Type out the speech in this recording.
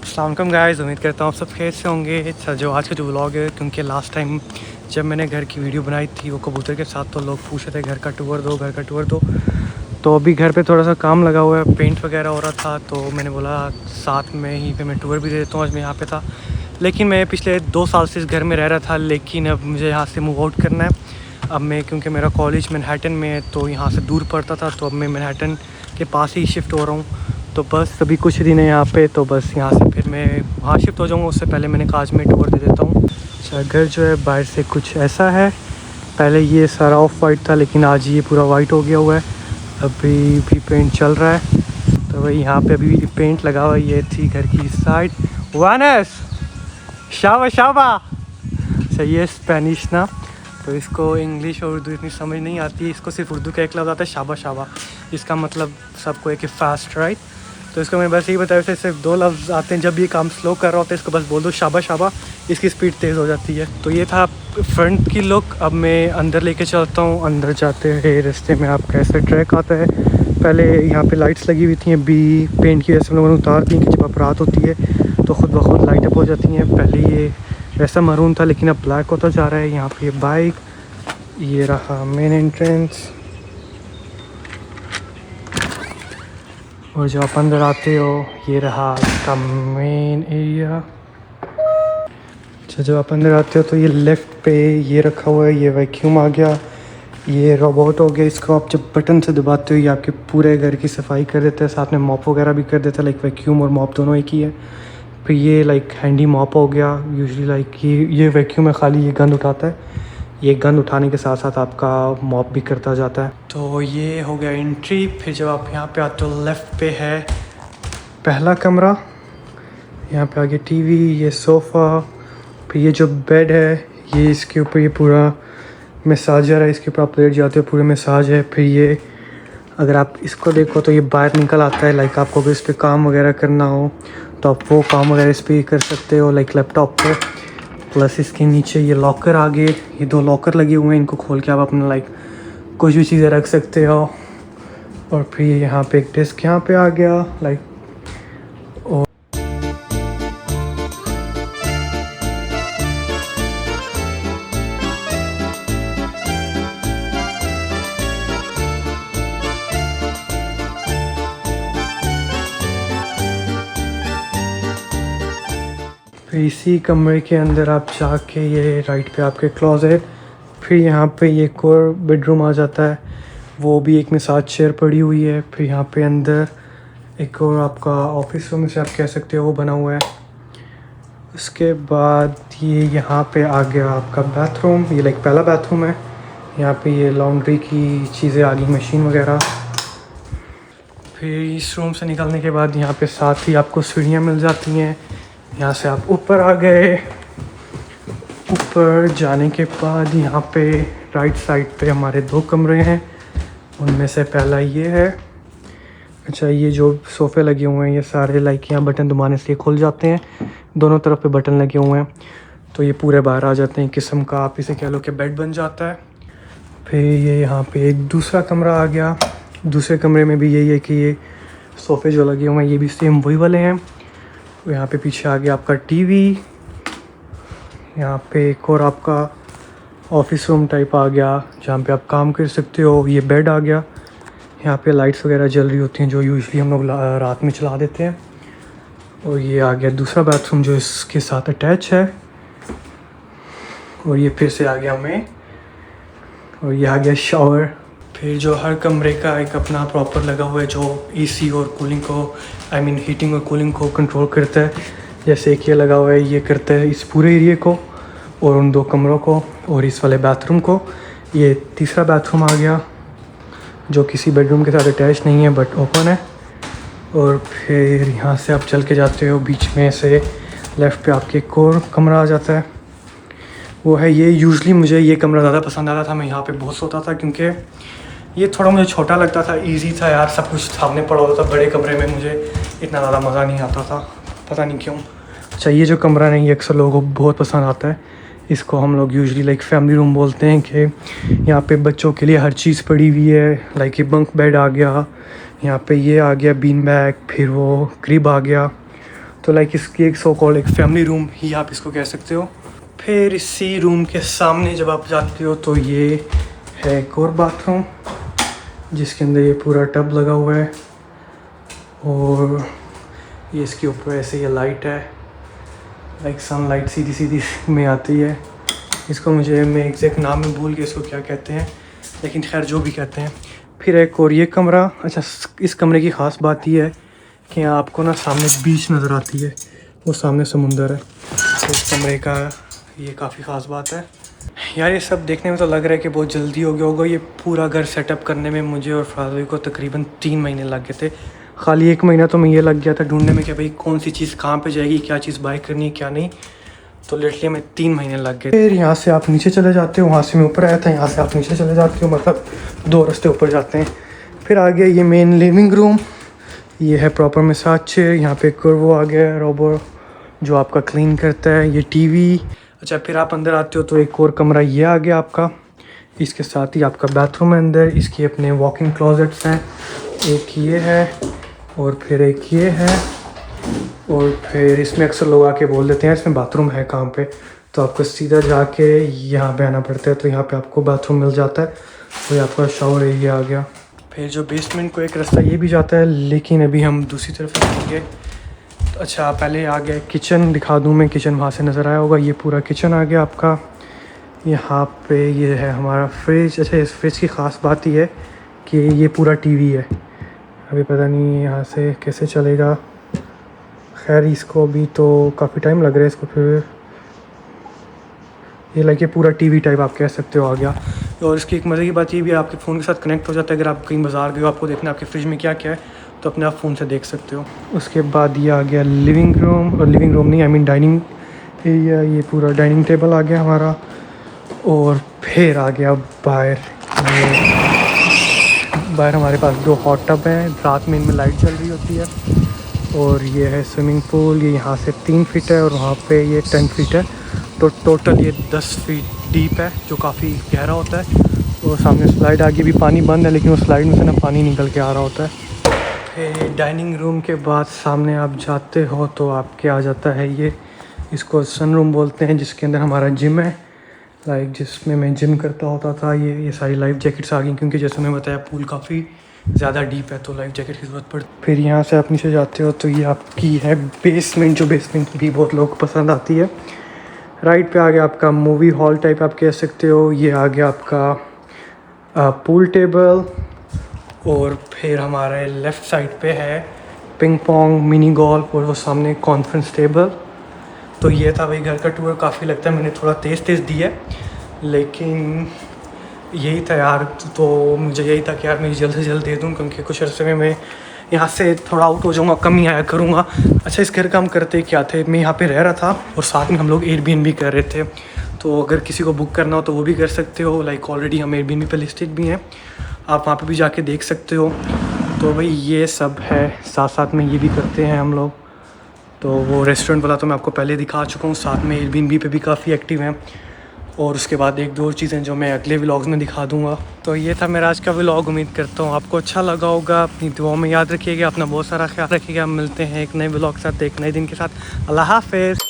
अस्सलाम वालेकुम गाइस, उम्मीद करता हूँ आप सब खैर से होंगे। अच्छा, जो आज का जो व्लॉग है, क्योंकि लास्ट टाइम जब मैंने घर की वीडियो बनाई थी वो कबूतर के साथ, तो लोग पूछ रहे थे घर का टूर दो, घर का टूर दो। तो अभी घर पे थोड़ा सा काम लगा हुआ है, पेंट वगैरह हो रहा था, तो मैंने बोला साथ में ही पे मैं टूर भी दे देता हूँ। आज मैं यहाँ पे था, लेकिन मैं पिछले 2 साल से इस घर में रह रहा था, लेकिन अब मुझे यहाँ से मूव आउट करना है। अब मैं, क्योंकि मेरा कॉलेज मैनहट्टन में है, तो यहाँ से दूर पड़ता था, तो अब मैं मैनहट्टन के पास ही शिफ्ट हो रहा हूँ। तो बस अभी कुछ दिन है यहाँ पे, तो बस यहाँ से फिर मैं वहाँ शिफ्ट हो जाऊँगा। उससे पहले मैंने कहा आज मैं टूर दे देता हूँ। अच्छा, घर जो है बाहर से कुछ ऐसा है। पहले ये सारा ऑफ वाइट था, लेकिन आज ये पूरा वाइट हो गया हुआ है। अभी भी पेंट चल रहा है, तो वही यहाँ पे अभी पेंट लगा हुआ है। ये थी घर की साइड। वानस शाबा शाबा। अच्छा, ये स्पेनिश ना, तो इसको इंग्लिश और उर्दू इतनी समझ नहीं आती है। इसको सिर्फ उर्दू का एक लफ्ज़ आता है, शाबा शाबा। इसका मतलब सबको एक फास्ट, राइट। तो इसको मैं बस यही बताया, वैसे सिर्फ 2 लफ्ज़ आते हैं। जब ये काम स्लो कर रहा होता है, इसको बस बोल दो शाबा शाबा, इसकी स्पीड तेज़ हो जाती है। तो ये था फ्रंट की लुक। अब मैं अंदर लेके चलता हूँ। अंदर जाते हैं रास्ते में आपका ऐसा ट्रैक आता है। पहले यहाँ पे लाइट्स लगी हुई थी, अभी पेंट की वजह से हम लोगों ने उतार दी कि जब आप रात होती है तो ख़ुद ब खुद लाइट अप हो जाती हैं। पहले ये वैसा मरून था, लेकिन अब ब्लैक होता जा रहा है। यहाँ पे बाइक, ये रहा मेन एंट्रेंस, और जो आप अंदर आते हो ये रहा इसका मेन एरिया। अच्छा, जब आप अंदर आते हो तो ये लेफ़्ट पे ये रखा हुआ है, ये वैक्यूम आ गया, ये रोबोट हो गया। इसको आप जब बटन से दबाते हो ये आपके पूरे घर की सफाई कर देता है, साथ में मॉप वगैरह भी कर देता है। लाइक वैक्यूम और मॉप दोनों एक ही है। फिर ये लाइक हैंडी मॉप हो गया। यूजुअली लाइक ये वैक्यूम है, खाली ये गंद उठाता है। ये गंद उठाने के साथ साथ आपका मॉप भी करता जाता है। तो ये हो गया एंट्री। फिर जब आप यहाँ पे आते हो, लेफ़्ट पे है पहला कमरा। यहाँ पे आगे टीवी, ये सोफ़ा, फिर ये जो बेड है, ये इसके ऊपर ये पूरा मसाजर है, इसके ऊपर आप लेट जाते हो, पूरे मसाज है। फिर ये अगर आप इसको देखो तो ये बाहर निकल आता है। लाइक आपको अगर इस पर काम वगैरह करना हो तो आप वो काम वगैरह इस पर कर सकते हो, लाइक लैपटॉप पे। प्लस इसके नीचे ये लॉकर आगे, ये 2 लॉकर लगे हुए हैं, इनको खोल के आप अपना लाइक कुछ भी चीज़ें रख सकते हो। और फिर यहाँ पे एक डेस्क यहाँ पे आ गया लाइक। और फिर इसी कमरे के अंदर आप जाके ये राइट पे आपके क्लोजेट, फिर यहाँ पे ये एक और बेडरूम आ जाता है, वो भी एक में 7 चेयर पड़ी हुई है। फिर यहाँ पे अंदर एक और आपका ऑफिस रूम से आप कह सकते हो वो बना हुआ है। उसके बाद ये यहाँ पे आ गया आपका बाथरूम। ये लाइक पहला बाथरूम है। यहाँ पे ये लॉन्ड्री की चीज़ें आ गई, मशीन वगैरह। फिर इस रूम से निकलने के बाद यहाँ पे साथ ही आपको सीढ़ियाँ मिल जाती हैं। यहाँ से आप ऊपर आ गए। ऊपर जाने के बाद यहाँ पे राइट साइड पे हमारे 2 कमरे हैं, उनमें से पहला ये है। अच्छा, ये जो सोफ़े लगे हुए हैं ये सारे लाइक यहाँ बटन दबाने से ये खुल जाते हैं। दोनों तरफ पे बटन लगे हुए हैं, तो ये पूरे बाहर आ जाते हैं। किस्म का आप इसे कह लो कि बेड बन जाता है। फिर ये यहाँ पे एक दूसरा कमरा आ गया। दूसरे कमरे में भी यही है कि ये सोफ़े जो लगे हुए हैं ये भी सेम वही वाले हैं। यहाँ पे पीछे आ गया आपका टीवी। यहाँ पे एक और आपका ऑफिस रूम टाइप आ गया जहाँ पे आप काम कर सकते हो। ये बेड आ गया। यहाँ पे लाइट्स वगैरह जल रही होती हैं जो यूजुअली हम लोग रात में चला देते हैं। और ये आ गया दूसरा बाथरूम जो इसके साथ अटैच है। और ये फिर से आ गया मैं, और ये आ गया शावर। फिर जो हर कमरे का एक अपना प्रॉपर लगा हुआ है जो एसी और कूलिंग को, आई मीन हीटिंग और कूलिंग को कंट्रोल करता है। जैसे एक ये लगा हुआ है, ये करता है इस पूरे एरिया को और उन 2 कमरों को और इस वाले बाथरूम को। ये तीसरा बाथरूम आ गया जो किसी बेडरूम के साथ अटैच नहीं है बट ओपन है। और फिर यहाँ से आप चल के जाते हो, बीच में से लेफ़्ट पे आपके एक और कमरा आ जाता है, वो है ये। यूजुअली मुझे ये कमरा ज़्यादा पसंद आता था, मैं यहाँ पे बहुत सोता था क्योंकि ये थोड़ा मुझे छोटा लगता था, इजी था यार, सब कुछ सामने पड़ा होता था। बड़े कमरे में मुझे इतना ज़्यादा मज़ा नहीं आता था, पता नहीं क्यों। अच्छा, ये जो कमरा नहीं, ये अक्सर लोगों को बहुत पसंद आता है। इसको हम लोग यूजुअली लाइक फैमिली रूम बोलते हैं कि यहाँ पे बच्चों के लिए हर चीज़ पड़ी हुई है। लाइक ये बंक बेड आ गया, यहाँ पे ये आ गया बीन बैग, फिर वो क्रिब आ गया। तो लाइक इसकी एक सो कॉल्ड एक फैमिली रूम ही आप इसको कह सकते हो। फिर इसी रूम के सामने जब आप जाते हो तो ये है एक और बाथरूम जिसके अंदर ये पूरा टब लगा हुआ है, और ये इसके ऊपर ऐसे ये लाइट है, लाइक सनलाइट सीधी सीधी में आती है। इसको मैं एग्जैक्ट नाम में भूल गया इसको क्या कहते हैं, लेकिन खैर जो भी कहते हैं। फिर एक और ये कमरा। अच्छा, इस कमरे की ख़ास बात ये है कि आपको ना सामने बीच नज़र आती है, वो सामने समुंदर है। तो इस कमरे का ये काफ़ी ख़ास बात है यार। ये सब देखने में तो लग रहा है कि बहुत जल्दी हो गया होगा। ये पूरा घर सेटअप करने में मुझे और फादर को तकरीबन 3 महीने लग गए थे। खाली 1 महीना तो मैं ये लग गया था ढूंढने में कि भाई कौन सी चीज़ कहाँ पे जाएगी, क्या चीज़ बाय करनी है क्या नहीं। तो लिटरली में 3 महीने लग गए। फिर यहाँ से आप नीचे चले जाते हो, वहाँ से मैं ऊपर आया था, यहाँ से आप नीचे चले जाते हो, मतलब 2 रास्ते ऊपर जाते हैं। फिर आ गया ये मेन लिविंग रूम। ये है प्रॉपर मसाज चेयर। यहाँ पे एक वो आ गया रोबो जो आपका क्लीन करता है। ये टीवी। अच्छा, फिर आप अंदर आते हो तो एक और कमरा ये आ गया आपका। इसके साथ ही आपका बाथरूम है अंदर। इसकी अपने वॉकिंग क्लोजेट्स हैं, एक ये है और फिर एक ये है। और फिर इसमें अक्सर लोग आके बोल देते हैं इसमें बाथरूम है कहाँ पे, तो आपको सीधा जाके यहाँ पे आना पड़ता है। तो यहाँ पे आपको बाथरूम मिल जाता है। तो ये आपका शावर एरिया आ गया। फिर जो बेसमेंट को एक रास्ता ये भी जाता है, लेकिन अभी हम दूसरी तरफ जाएंगे। तो अच्छा, पहले आ गया किचन, दिखा दूँ मैं। किचन वहाँ से नज़र आया होगा। ये पूरा किचन आ गया आपका। यहाँ पे ये है हमारा फ्रिज। अच्छा, इस फ्रिज की ख़ास बात ये है कि ये पूरा टीवी है। अभी पता नहीं यहाँ से कैसे चलेगा, खैर इसको अभी तो काफ़ी टाइम लग रहा है इसको। फिर ये लाइक ये पूरा टीवी टाइप आप कह सकते हो आ गया। और इसकी एक मज़े की बात ये भी है, आपके फ़ोन के साथ कनेक्ट हो जाता है। अगर आप कहीं बाज़ार गए हो, आपको देखना है आपके फ्रिज में क्या क्या है, तो अपने आप फ़ोन से देख सकते हो। उसके बाद ये आ गया लिविंग रूम, और लिविंग रूम नहीं आई मीन डाइनिंग एरिया। ये पूरा डाइनिंग टेबल आ गया हमारा। और फिर आ गया बाहर। बाहर हमारे पास 2 हॉट टब हैं, रात में इनमें लाइट जल रही होती है। और ये है स्विमिंग पूल। ये यहाँ से 3 फीट है और वहाँ पे ये 10 फीट है। तो टोटल ये 10 फीट डीप है, जो काफ़ी गहरा होता है। और सामने स्लाइड, आगे भी पानी बंद है लेकिन उस स्लाइड में से ना पानी निकल के आ रहा होता है। फिर डाइनिंग रूम के बाद सामने आप जाते हो तो आपके आ जाता है ये, इसको सन रूम बोलते हैं, जिसके अंदर हमारा जिम है। लाइक जिसमें मैं जिम करता होता था। ये सारी लाइफ जैकेट्स आ गई, क्योंकि जैसे मैं बताया पूल काफ़ी ज़्यादा डीप है तो लाइफ जैकेट की ज़रूरत पड़ती। फिर यहाँ से आप नीचे जाते हो तो ये आपकी है बेसमेंट, जो बेसमेंट भी बहुत लोग को पसंद आती है। राइट पे आ गया आपका मूवी हॉल टाइप आप कह सकते हो। ये आ गया आपका पूल टेबल। और फिर हमारे लेफ़्ट साइड पे है पिंग पोंग, मिनी गोल्फ, और वो सामने कॉन्फ्रेंस टेबल। तो ये था भाई घर का टूर। काफ़ी लगता है मैंने थोड़ा तेज़ दिया है, लेकिन यही था यार। तो मुझे यही था कि यार मैं जल्द से जल्द दे दूँ, क्योंकि कुछ अर्से में मैं यहाँ से थोड़ा आउट हो जाऊँगा, कम ही आया करूँगा। अच्छा, इस घर का हम करते क्या थे, मैं यहाँ पे रह रहा था और साथ में हम लोग एयरबीएनबी कर रहे थे। तो अगर किसी को बुक करना हो तो वो भी कर सकते हो। लाइक ऑलरेडी हम एयरबीएनबी पे लिस्टेड भी हैं, आप वहाँ पे भी जाके देख सकते हो। तो भाई ये सब है, साथ साथ में ये भी करते हैं हम लोग। तो वो रेस्टोरेंट वाला तो मैं आपको पहले दिखा चुका हूँ, साथ में एयरबीएनबी पे भी काफ़ी एक्टिव हैं। और उसके बाद 1-2 और चीज़ें जो मैं अगले व्लॉग्स में दिखा दूँगा। तो ये था मेरा आज का व्लॉग। उम्मीद करता हूँ आपको अच्छा लगा होगा। अपनी दुआओं में याद रखिएगा, अपना बहुत सारा ख्याल रखिएगा। मिलते हैं एक नए व्लॉग के साथ, एक नए दिन के साथ। अल्लाह हाफ़िज़।